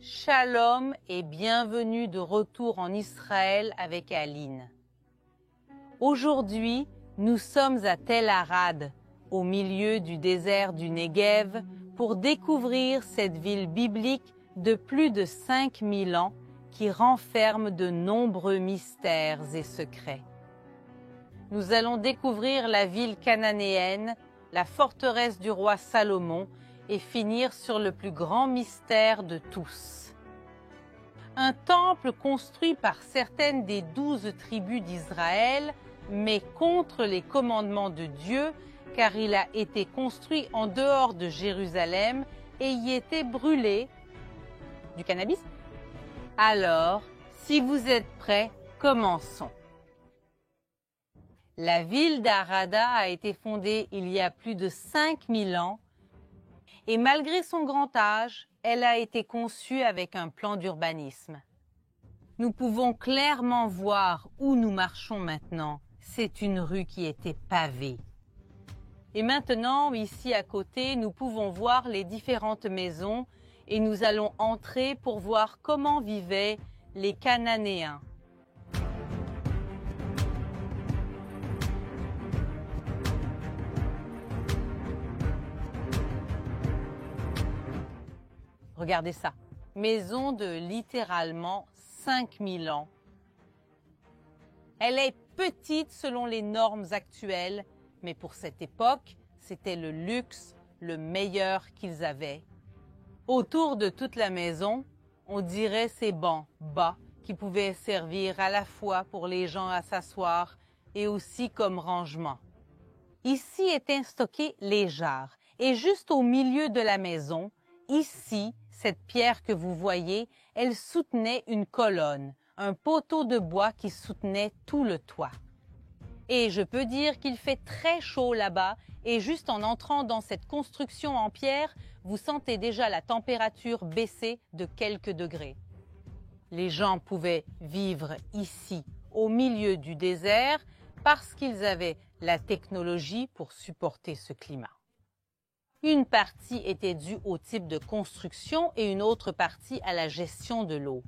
Shalom et bienvenue de retour en Israël avec Aline. Aujourd'hui, nous sommes à Tel Arad, au milieu du désert du Negev, pour découvrir cette ville biblique de plus de 5000 ans qui renferme de nombreux mystères et secrets. Nous allons découvrir la ville cananéenne, la forteresse du roi Salomon et finir sur le plus grand mystère de tous. Un temple construit par certaines des 12 tribus d'Israël, mais contre les commandements de Dieu, car il a été construit en dehors de Jérusalem et y était brûlé. Du cannabis? Alors, si vous êtes prêts, commençons. La ville d'Arada a été fondée il y a plus de 5000 ans et malgré son grand âge, elle a été conçue avec un plan d'urbanisme. Nous pouvons clairement voir où nous marchons maintenant. C'est une rue qui était pavée. Et maintenant, ici à côté, nous pouvons voir les différentes maisons et nous allons entrer pour voir comment vivaient les Cananéens. Regardez ça, maison de littéralement 5000 ans. Elle est petite selon les normes actuelles, mais pour cette époque, c'était le luxe, le meilleur qu'ils avaient. Autour de toute la maison, on dirait ces bancs bas qui pouvaient servir à la fois pour les gens à s'asseoir et aussi comme rangement. Ici étaient stockés les jarres et juste au milieu de la maison, ici, cette pierre que vous voyez, elle soutenait une colonne, un poteau de bois qui soutenait tout le toit. Et je peux dire qu'il fait très chaud là-bas et juste en entrant dans cette construction en pierre, vous sentez déjà la température baisser de quelques degrés. Les gens pouvaient vivre ici, au milieu du désert, parce qu'ils avaient la technologie pour supporter ce climat. Une partie était due au type de construction et une autre partie à la gestion de l'eau.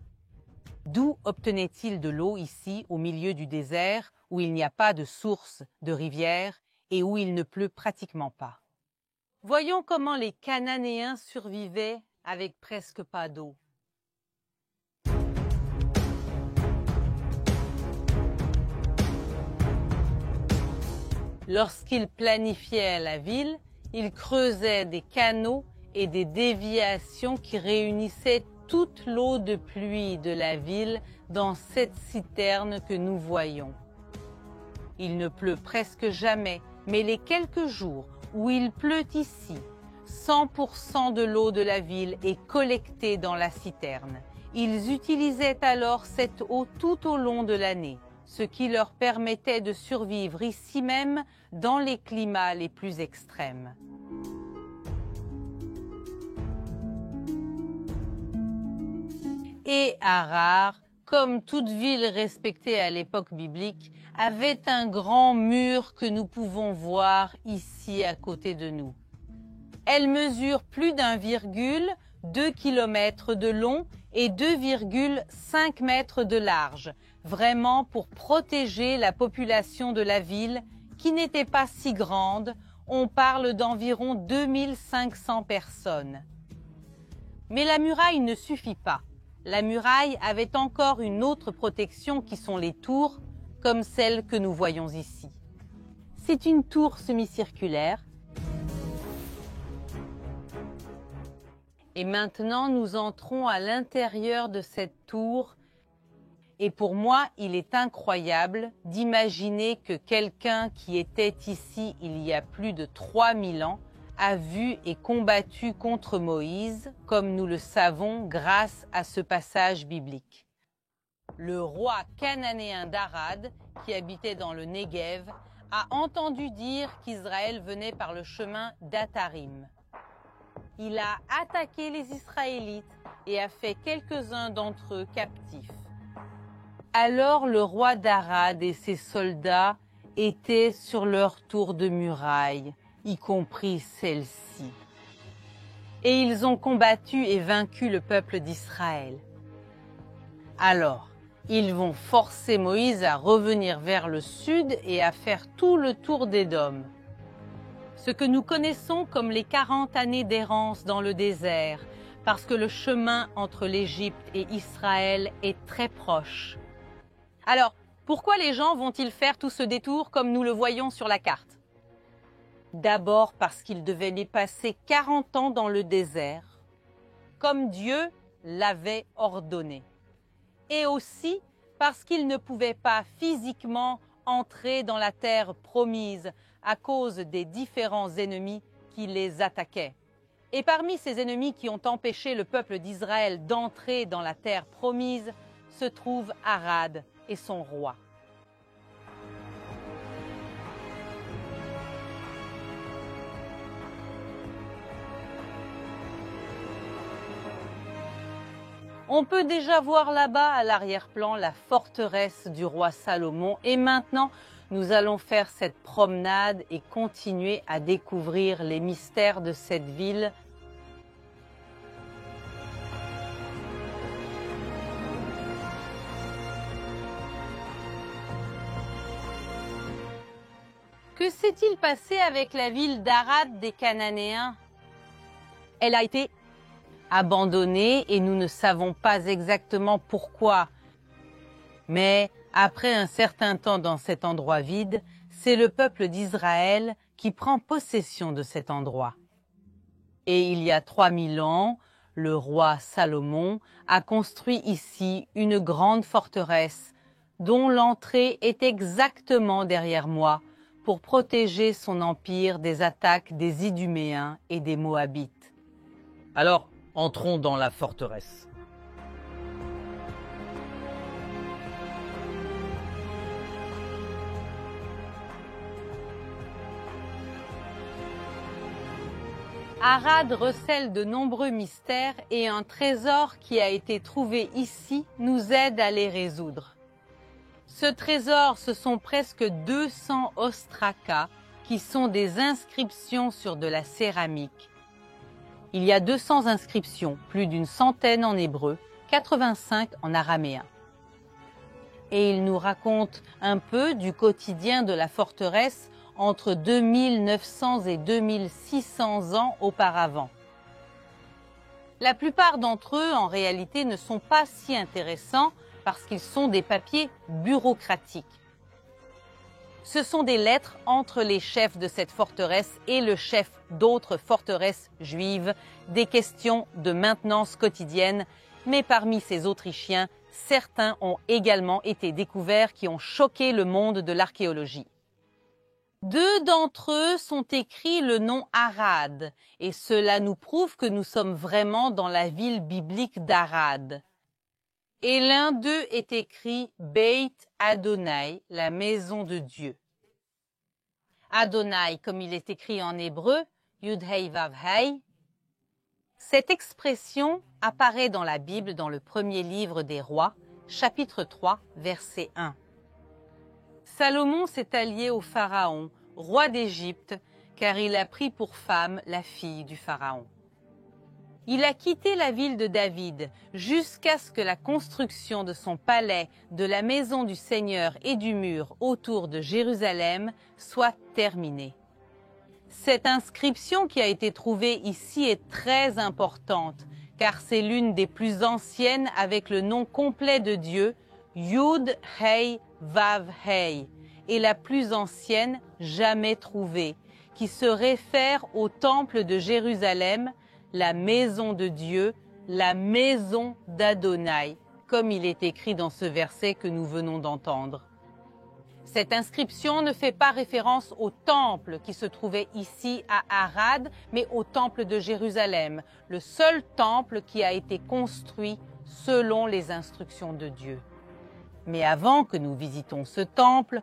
D'où obtenaient-ils de l'eau ici, au milieu du désert, où il n'y a pas de source, de rivière et où il ne pleut pratiquement pas? Voyons comment les Cananéens survivaient avec presque pas d'eau. Lorsqu'ils planifiaient la ville, ils creusaient des canaux et des déviations qui réunissaient toute l'eau de pluie de la ville dans cette citerne que nous voyons. Il ne pleut presque jamais, mais les quelques jours où il pleut ici, 100% de l'eau de la ville est collectée dans la citerne. Ils utilisaient alors cette eau tout au long de l'année, ce qui leur permettait de survivre ici même dans les climats les plus extrêmes. Et Harar, comme toute ville respectée à l'époque biblique, avait un grand mur que nous pouvons voir ici à côté de nous. Elle mesure plus d'1,2 km de long et 2,5 mètres de large, vraiment pour protéger la population de la ville qui n'était pas si grande, on parle d'environ 2500 personnes. Mais la muraille ne suffit pas. La muraille avait encore une autre protection qui sont les tours, comme celle que nous voyons ici. C'est une tour semi-circulaire. Et maintenant, nous entrons à l'intérieur de cette tour. Et pour moi, il est incroyable d'imaginer que quelqu'un qui était ici il y a plus de 3000 ans a vu et combattu contre Moïse, comme nous le savons grâce à ce passage biblique. Le roi cananéen d'Arad, qui habitait dans le Negev, a entendu dire qu'Israël venait par le chemin d'Atarim. Il a attaqué les Israélites et a fait quelques-uns d'entre eux captifs. Alors le roi d'Arad et ses soldats étaient sur leur tour de muraille, y compris celle-ci. et ils ont combattu et vaincu le peuple d'Israël. Alors, ils vont forcer Moïse à revenir vers le sud et à faire tout le tour d'Édom. Ce que nous connaissons comme les 40 années d'errance dans le désert, parce que le chemin entre l'Égypte et Israël est très proche. Alors, pourquoi les gens vont-ils faire tout ce détour comme nous le voyons sur la carte? D'abord parce qu'ils devaient y passer 40 ans dans le désert, comme Dieu l'avait ordonné. Et aussi parce qu'ils ne pouvaient pas physiquement entrer dans la terre promise à cause des différents ennemis qui les attaquaient. Et parmi ces ennemis qui ont empêché le peuple d'Israël d'entrer dans la terre promise se trouve Arad et son roi. On peut déjà voir là-bas à l'arrière-plan la forteresse du roi Salomon et maintenant nous allons faire cette promenade et continuer à découvrir les mystères de cette ville. Que s'est-il passé avec la ville d'Arad des Cananéens? Elle a été abandonnée et nous ne savons pas exactement pourquoi. Mais après un certain temps dans cet endroit vide, c'est le peuple d'Israël qui prend possession de cet endroit. Et il y a 3000 ans, le roi Salomon a construit ici une grande forteresse dont l'entrée est exactement derrière moi pour protéger son empire des attaques des Iduméens et des Moabites. Alors, entrons dans la forteresse. Arad recèle de nombreux mystères et un trésor qui a été trouvé ici nous aide à les résoudre. Ce trésor, ce sont presque 200 ostracas qui sont des inscriptions sur de la céramique. Il y a 200 inscriptions, plus d'une centaine en hébreu, 85 en araméen. Et il nous raconte un peu du quotidien de la forteresse entre 2900 et 2600 ans auparavant. La plupart d'entre eux, en réalité, ne sont pas si intéressants parce qu'ils sont des papiers bureaucratiques. Ce sont des lettres entre les chefs de cette forteresse et le chef d'autres forteresses juives, des questions de maintenance quotidienne, mais parmi ces Autrichiens, certains ont également été découverts qui ont choqué le monde de l'archéologie. 2 d'entre eux sont écrits le nom Arad, et cela nous prouve que nous sommes vraiment dans la ville biblique d'Arad. Et l'un d'eux est écrit Beit Adonai, la maison de Dieu. Adonai, comme il est écrit en hébreu, Yud-Hei Vav-Hei. Cette expression apparaît dans la Bible dans le premier livre des Rois, chapitre 3, verset 1. Salomon s'est allié au Pharaon, roi d'Égypte, car il a pris pour femme la fille du Pharaon. Il a quitté la ville de David jusqu'à ce que la construction de son palais, de la maison du Seigneur et du mur autour de Jérusalem soit terminée. Cette inscription qui a été trouvée ici est très importante, car c'est l'une des plus anciennes avec le nom complet de Dieu, Yud Hei Vav Hei, et la plus ancienne jamais trouvée, qui se réfère au temple de Jérusalem, la maison de Dieu, la maison d'Adonai, comme il est écrit dans ce verset que nous venons d'entendre. Cette inscription ne fait pas référence au temple qui se trouvait ici à Arad, mais au temple de Jérusalem, le seul temple qui a été construit selon les instructions de Dieu. Mais avant que nous visitions ce temple,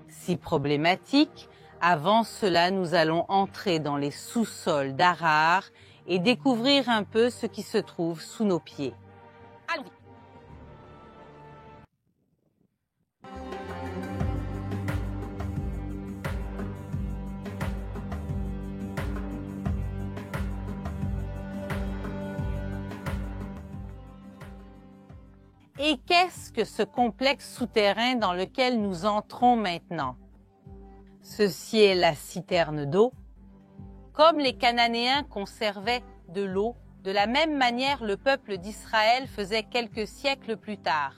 si problématique, avant cela, nous allons entrer dans les sous-sols d'Arar et découvrir un peu ce qui se trouve sous nos pieds. Allons-y. Et qu'est-ce que ce complexe souterrain dans lequel nous entrons maintenant? Ceci est la citerne d'eau. Comme les Cananéens conservaient de l'eau, de la même manière le peuple d'Israël faisait quelques siècles plus tard.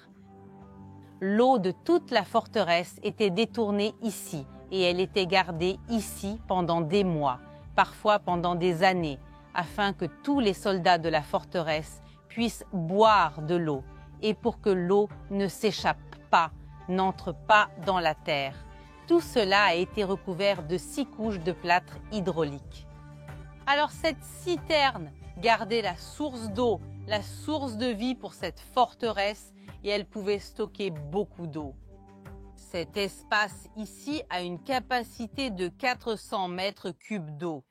L'eau de toute la forteresse était détournée ici et elle était gardée ici pendant des mois, parfois pendant des années, afin que tous les soldats de la forteresse puissent boire de l'eau et pour que l'eau ne s'échappe pas, n'entre pas dans la terre. Tout cela a été recouvert de 6 couches de plâtre hydraulique. Alors cette citerne gardait la source d'eau, la source de vie pour cette forteresse et elle pouvait stocker beaucoup d'eau. Cet espace ici a une capacité de 400 mètres cubes d'eau.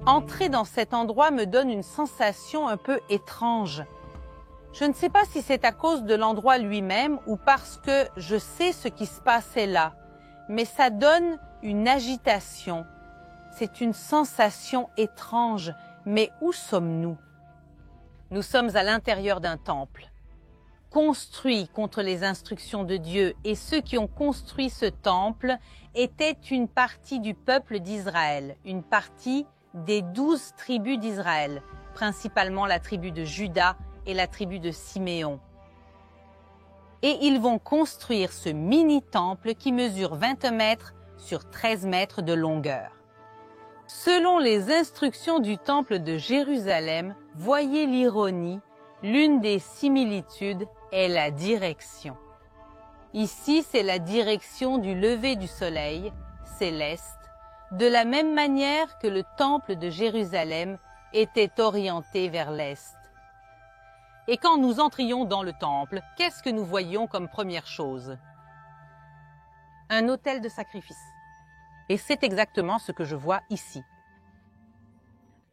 Entrer dans cet endroit me donne une sensation un peu étrange. Je ne sais pas si c'est à cause de l'endroit lui-même ou parce que je sais ce qui se passait là, mais ça donne une agitation. C'est une sensation étrange. Mais où sommes-nous? Nous sommes à l'intérieur d'un temple, construit contre les instructions de Dieu, et ceux qui ont construit ce temple étaient une partie du peuple d'Israël, une partie des 12 tribus d'Israël, principalement la tribu de Juda et la tribu de Siméon. Et ils vont construire ce mini-temple qui mesure 20 mètres sur 13 mètres de longueur. Selon les instructions du temple de Jérusalem, voyez l'ironie, l'une des similitudes est la direction. Ici, c'est la direction du lever du soleil, c'est l'est, de la même manière que le temple de Jérusalem était orienté vers l'est. Et quand nous entrions dans le temple, qu'est-ce que nous voyions comme première chose? Un autel de sacrifice. Et c'est exactement ce que je vois ici.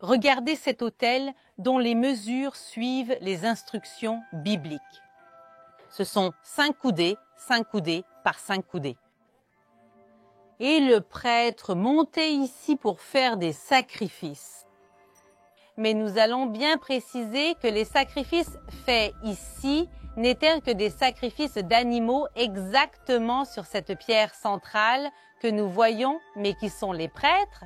Regardez cet autel dont les mesures suivent les instructions bibliques. Ce sont 5 coudées par 5 coudées. Et le prêtre montait ici pour faire des sacrifices. Mais nous allons bien préciser que les sacrifices faits ici n'étaient que des sacrifices d'animaux exactement sur cette pierre centrale que nous voyons, mais qui sont les prêtres.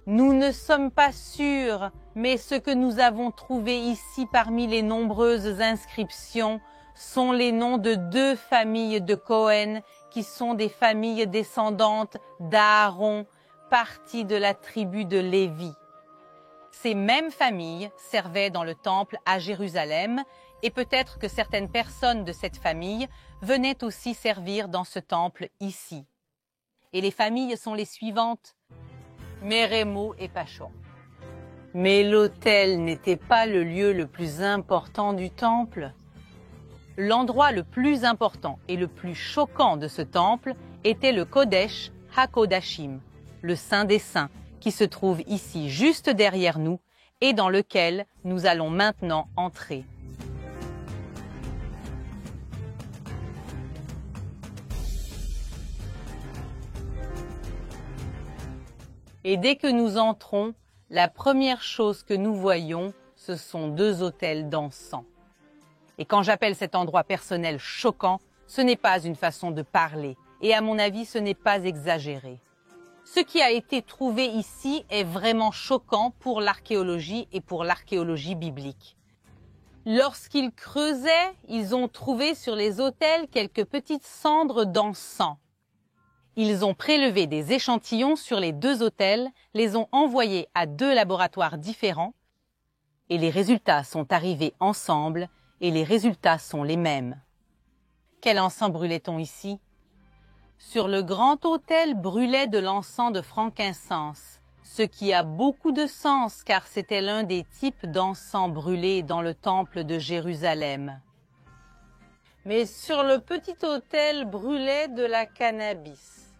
Nous ne sommes pas sûrs, mais ce que nous avons trouvé ici parmi les nombreuses inscriptions sont les noms de 2 familles de Cohen qui sont des familles descendantes d'Aaron, parties de la tribu de Lévi. Ces mêmes familles servaient dans le temple à Jérusalem et peut-être que certaines personnes de cette famille venaient aussi servir dans ce temple ici. Et les familles sont les suivantes: Mérémo et Pachon. Mais l'autel n'était pas le lieu le plus important du temple. L'endroit le plus important et le plus choquant de ce temple était le Kodesh HaKodashim, le Saint des Saints, qui se trouve ici juste derrière nous et dans lequel nous allons maintenant entrer. Et dès que nous entrons, la première chose que nous voyons, ce sont 2 autels d'encens. Et quand j'appelle cet endroit personnel choquant, ce n'est pas une façon de parler, et à mon avis, ce n'est pas exagéré. Ce qui a été trouvé ici est vraiment choquant pour l'archéologie et pour l'archéologie biblique. Lorsqu'ils creusaient, ils ont trouvé sur les autels quelques petites cendres d'encens. Ils ont prélevé des échantillons sur les 2 autels, les ont envoyés à 2 laboratoires différents, et les résultats sont arrivés ensemble, et les résultats sont les mêmes. Quel encens brûlait-on ici? Sur le grand autel brûlait de l'encens de frankincense, ce qui a beaucoup de sens car c'était l'un des types d'encens brûlés dans le temple de Jérusalem. Mais sur le petit autel brûlait de la cannabis.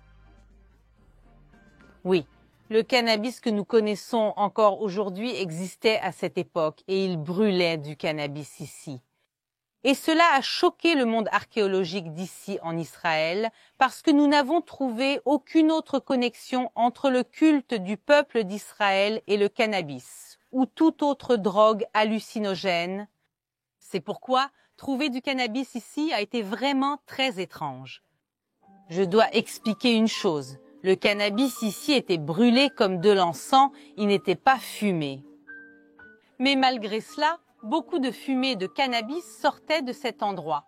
Oui, Le cannabis que nous connaissons encore aujourd'hui existait à cette époque et il brûlait du cannabis ici. Et cela a choqué le monde archéologique d'ici en Israël parce que nous n'avons trouvé aucune autre connexion entre le culte du peuple d'Israël et le cannabis ou toute autre drogue hallucinogène. C'est pourquoi trouver du cannabis ici a été vraiment très étrange. Je dois expliquer une chose. Le cannabis ici était brûlé comme de l'encens, il n'était pas fumé. Mais malgré cela, beaucoup de fumée de cannabis sortait de cet endroit.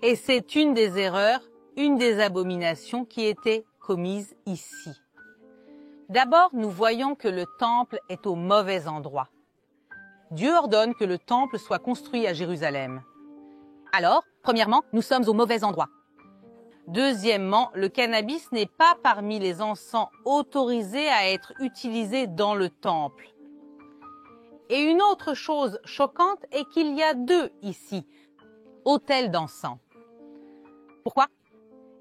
Et c'est une des erreurs, une des abominations qui était commise ici. D'abord, nous voyons que le temple est au mauvais endroit. Dieu ordonne que le temple soit construit à Jérusalem. Alors, premièrement, nous sommes au mauvais endroit. Deuxièmement, le cannabis n'est pas parmi les encens autorisés à être utilisés dans le temple. Et une autre chose choquante est qu'il y a deux ici, autels d'encens. Pourquoi?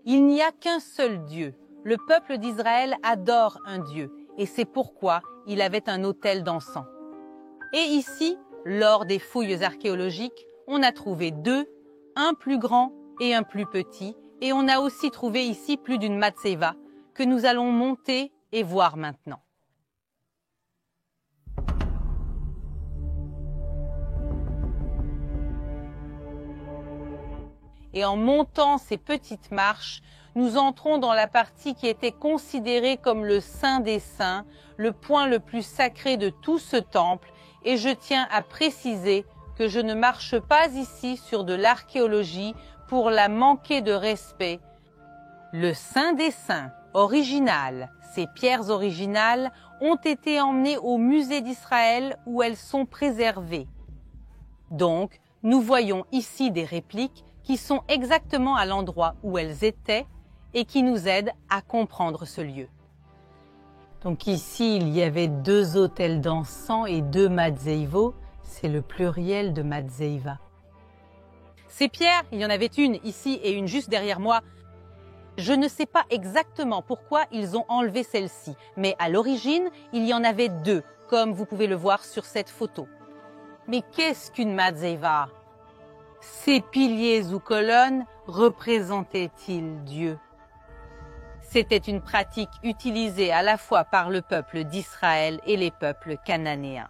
Il n'y a qu'un seul Dieu. Le peuple d'Israël adore un Dieu et c'est pourquoi il avait un autel d'encens. Et ici, lors des fouilles archéologiques, on a trouvé deux, un plus grand et un plus petit, et on a aussi trouvé ici plus d'une matseva que nous allons monter et voir maintenant. Et en montant ces petites marches, nous entrons dans la partie qui était considérée comme le Saint des Saints, le point le plus sacré de tout ce temple, et je tiens à préciser que je ne marche pas ici sur de l'archéologie pour la manquer de respect. Le Saint des Saints original, ces pierres originales, ont été emmenées au musée d'Israël où elles sont préservées. Donc, nous voyons ici des répliques qui sont exactement à l'endroit où elles étaient et qui nous aident à comprendre ce lieu. Donc ici, il y avait deux autels d'encens et deux matzeivot, c'est le pluriel de matzeiva. Ces pierres, il y en avait une ici et une juste derrière moi. Je ne sais pas exactement pourquoi ils ont enlevé celle-ci, mais à l'origine, il y en avait deux, comme vous pouvez le voir sur cette photo. Mais qu'est-ce qu'une matzeiva? Ces piliers ou colonnes représentaient-ils Dieu? C'était une pratique utilisée à la fois par le peuple d'Israël et les peuples cananéens.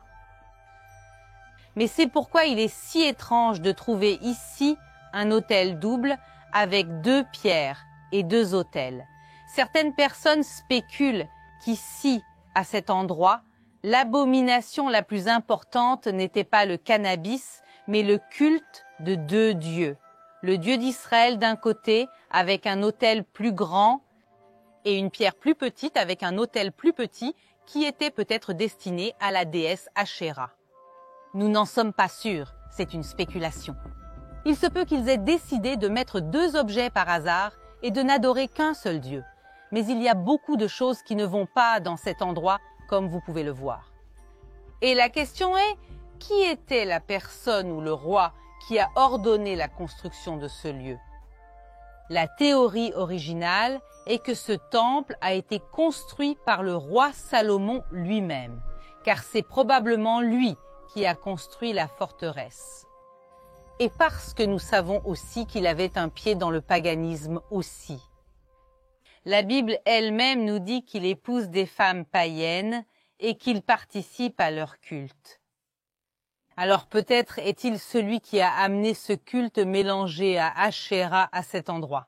Mais c'est pourquoi il est si étrange de trouver ici un autel double avec deux pierres et deux autels. Certaines personnes spéculent qu'ici, à cet endroit, l'abomination la plus importante n'était pas le cannabis, mais le culte de deux dieux. Le Dieu d'Israël d'un côté, avec un autel plus grand, et une pierre plus petite avec un autel plus petit qui était peut-être destiné à la déesse Ashéra. Nous n'en sommes pas sûrs, c'est une spéculation. Il se peut qu'ils aient décidé de mettre deux objets par hasard et de n'adorer qu'un seul Dieu. Mais il y a beaucoup de choses qui ne vont pas dans cet endroit, comme vous pouvez le voir. Et la question est, qui était la personne ou le roi qui a ordonné la construction de ce lieu? La théorie originale est que ce temple a été construit par le roi Salomon lui-même, car c'est probablement lui qui a construit la forteresse. Et parce que nous savons aussi qu'il avait un pied dans le paganisme aussi. La Bible elle-même nous dit qu'il épouse des femmes païennes et qu'il participe à leur culte. Alors peut-être est-il celui qui a amené ce culte mélangé à Ashéra à cet endroit.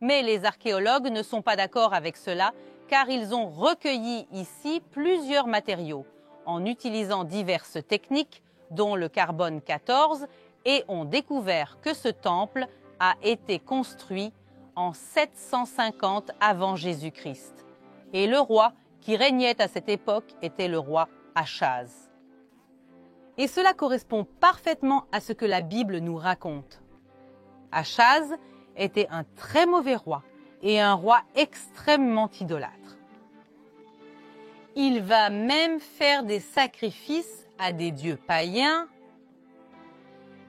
Mais les archéologues ne sont pas d'accord avec cela car ils ont recueilli ici plusieurs matériaux en utilisant diverses techniques dont le carbone 14 et ont découvert que ce temple a été construit en 750 avant Jésus-Christ. Et le roi qui régnait à cette époque était le roi Achaz. Et cela correspond parfaitement à ce que la Bible nous raconte. Achaz était un très mauvais roi et un roi extrêmement idolâtre. Il va même faire des sacrifices à des dieux païens.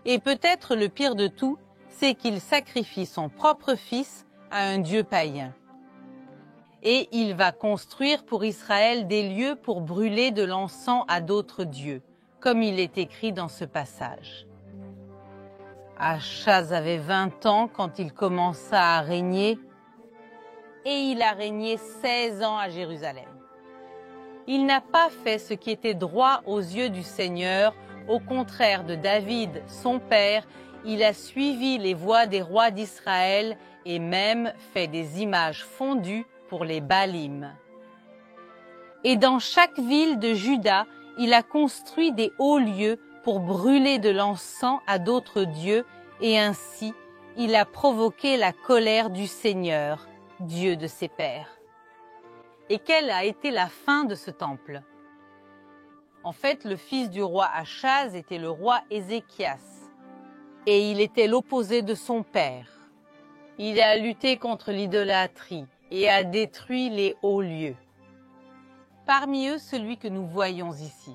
Et peut-être le pire de tout, c'est qu'il sacrifie son propre fils à un dieu païen. Et il va construire pour Israël des lieux pour brûler de l'encens à d'autres dieux, comme il est écrit dans ce passage. Achaz avait 20 ans quand il commença à régner, et il a régné 16 ans à Jérusalem. Il n'a pas fait ce qui était droit aux yeux du Seigneur, au contraire de David, son père, il a suivi les voies des rois d'Israël et même fait des images fondues pour les Baalim. Et dans chaque ville de Juda, il a construit des hauts lieux pour brûler de l'encens à d'autres dieux, et ainsi il a provoqué la colère du Seigneur, Dieu de ses pères. Et quelle a été la fin de ce temple? En fait, le fils du roi Achaz était le roi Ézéchias, et il était l'opposé de son père. Il a lutté contre l'idolâtrie et a détruit les hauts lieux. Parmi eux, celui que nous voyons ici.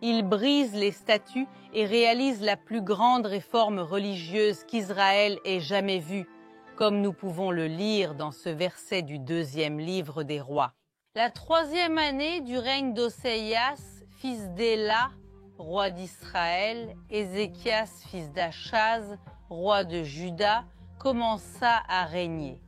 Il brise les statues et réalise la plus grande réforme religieuse qu'Israël ait jamais vue, comme nous pouvons le lire dans ce verset du 2e livre des rois. La 3e année du règne d'Oséias, fils d'Éla, roi d'Israël, Ézéchias, fils d'Achaz, roi de Juda, commença à régner.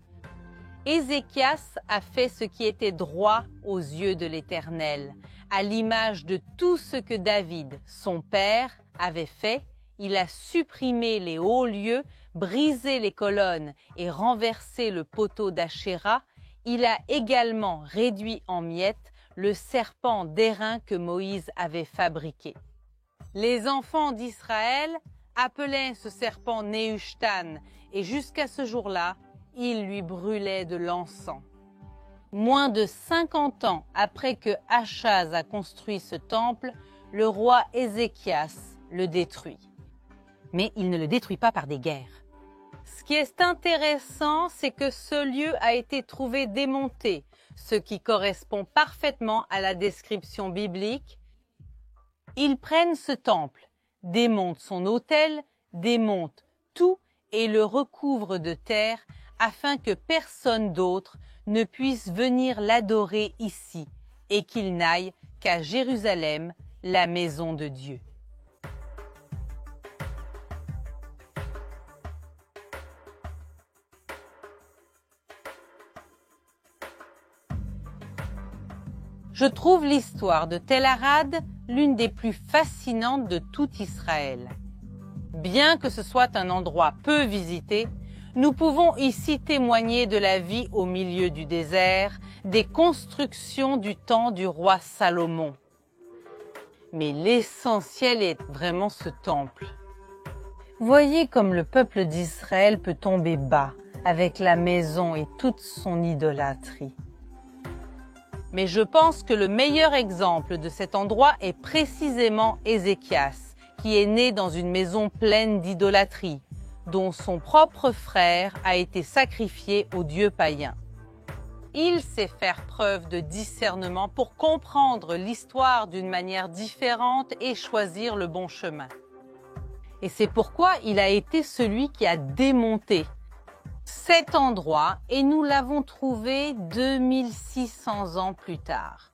Ézéchias a fait ce qui était droit aux yeux de l'Éternel. À l'image de tout ce que David, son père, avait fait, il a supprimé les hauts lieux, brisé les colonnes et renversé le poteau d'Achéra. Il a également réduit en miettes le serpent d'airain que Moïse avait fabriqué. Les enfants d'Israël appelaient ce serpent Nehushtan, et jusqu'à ce jour-là, ils lui brûlaient de l'encens. Moins de 50 ans après que Achaz a construit ce temple, le roi Ézéchias le détruit. Mais il ne le détruit pas par des guerres. Ce qui est intéressant, c'est que ce lieu a été trouvé démonté, ce qui correspond parfaitement à la description biblique. Ils prennent ce temple, démontent son autel, démontent tout et le recouvrent de terre afin que personne d'autre ne puisse venir l'adorer ici et qu'il n'aille qu'à Jérusalem, la maison de Dieu. Je trouve l'histoire de Tel Arad l'une des plus fascinantes de tout Israël. Bien que ce soit un endroit peu visité, nous pouvons ici témoigner de la vie au milieu du désert, des constructions du temps du roi Salomon. Mais l'essentiel est vraiment ce temple. Voyez comme le peuple d'Israël peut tomber bas avec la maison et toute son idolâtrie. Mais je pense que le meilleur exemple de cet endroit est précisément Ézéchias, qui est né dans une maison pleine d'idolâtrie, dont son propre frère a été sacrifié aux dieux païens. Il sait faire preuve de discernement pour comprendre l'histoire d'une manière différente et choisir le bon chemin. Et c'est pourquoi il a été celui qui a démonté cet endroit et nous l'avons trouvé 2600 ans plus tard.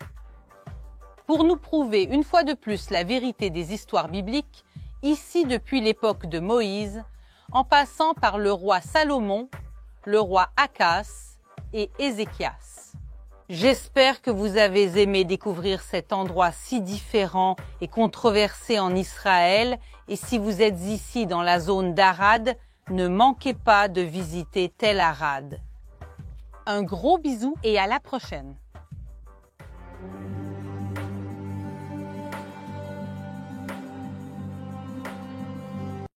Pour nous prouver une fois de plus la vérité des histoires bibliques, ici depuis l'époque de Moïse, en passant par le roi Salomon, le roi Achaz et Ézéchias. J'espère que vous avez aimé découvrir cet endroit si différent et controversé en Israël, et si vous êtes ici dans la zone d'Arad, ne manquez pas de visiter Tel Arad. Un gros bisou et à la prochaine!